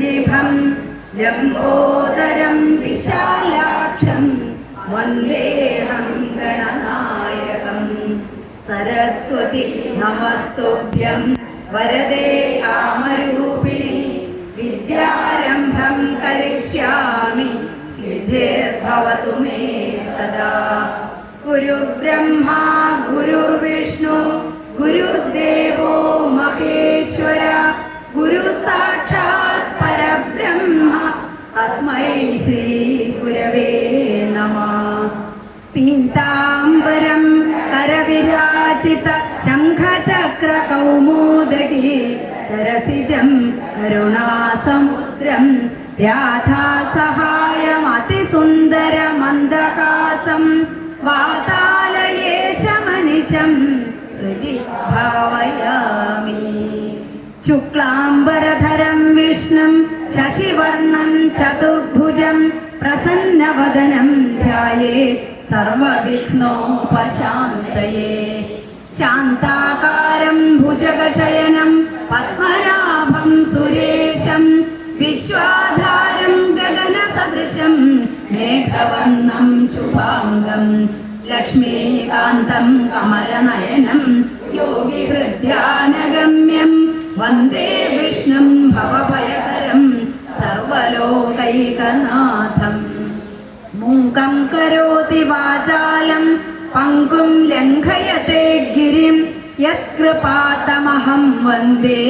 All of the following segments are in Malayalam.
സുരഭിഭം ലംബോദരം വിശാലാക്ഷം വന്ദേഹം ഗണനായകം. സരസ്വതി നമസ്തുഭ്യം വരദേ കാമരൂപിണി വിദ്യാരംഭം കരിഷ്യാമി സിദ്ധിർഭവതു മേ സദാ. ഗുരുബ്രഹ്മാ ഗുരുർവിഷ്ണു ഗുരുദേവോ മഹേശ്വര ഗുരു സാക്ഷാത് പരബ്രഹ്മ തസ്മൈ ശ്രീ ഗുരവേ നമഃ. പീതാംബരം കരവിരാജിത ശംഖചക്ര കൗമോദകി സരസിജം കരുണാസമുദ്രം രാധാസഹായമതിസുന്ദര മന്ദഹാസം വാതാലയേശമനിശം ഹൃദി ഭാവയാമി. ശുക്ലാംബരധരം വിഷ്ണും ശശിവർണം ചതുർഭുജം പ്രസന്നവദനം ധ്യായേത് സർവവിഘ്നോപശാന്തയേ. ശാന്താകാരം ഭുജഗശയനം പദ്മനാഭം സുരേശം വിശ്വാധാരം ഗഗനസദൃശം മേഘവർണം ശുഭാംഗം ലക്ഷ്മീകാന്തം കമലനയനം യോഗിഹൃദ്ധ്യാനഗമ്യം വന്ദേ വിഷ്ണും ഭവഭയകരം സർവലോകൈകനാഥം. മൂകം കരോതി വാചാലം പങ്കും ലംഘയത്തെ ഗിരിം യത്കൃപാതമഹം വന്ദേ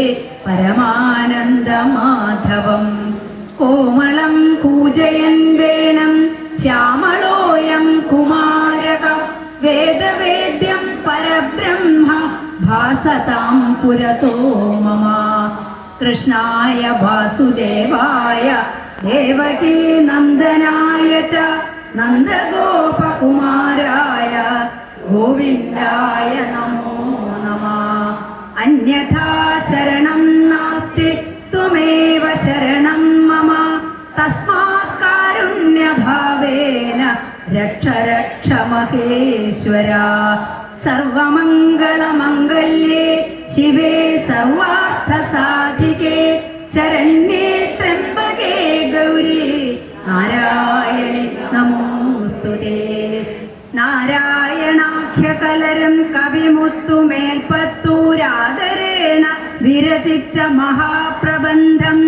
പരമാനന്ദമാധവം. കോമളം കൂജയൻ വേണം ശ്യാമളോയം കുമാരക വേദവേദ്യം പരബ്രഹ്മ ഭാസതാം പുരതോ മമ. കൃഷ്ണായ വാസുദേവായ ദേവകീ നന്ദനായ ച നന്ദഗോപകുമാരായ ഗോവിന്ദായ നമോ നമഃ. അന്യഥാ ശരണം നാസ്തി ത്വമേവ ശരണം മമ. തസ്മാത് കാരുണ്യഭാവേന രക്ഷ രക്ഷ മഹേശ്വര. സർവമംഗളമംഗല്യേ ശിവേ സർവാർത്ഥസാധികേ ശരണ്യേ ത്രംബകേ ഗൗരി നാരായണി നമോസ്തുതേ. നാരായണാഖ്യകലരം കവിമുത്തുമേൽപ്പത്തൂരാദരേണ വിരചിച്ച മഹാപ്രബന്ധം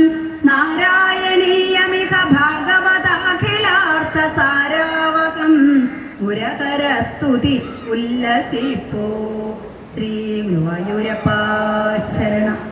നാരായണീയമിക ഭാഗവതാഖിലാർത്ഥസാരാവകം മുരകരസ്തുതി ഉല്ലസിപ്പോ. ശ്രീ ഗുരുവായൂരപ്പ ശരണം.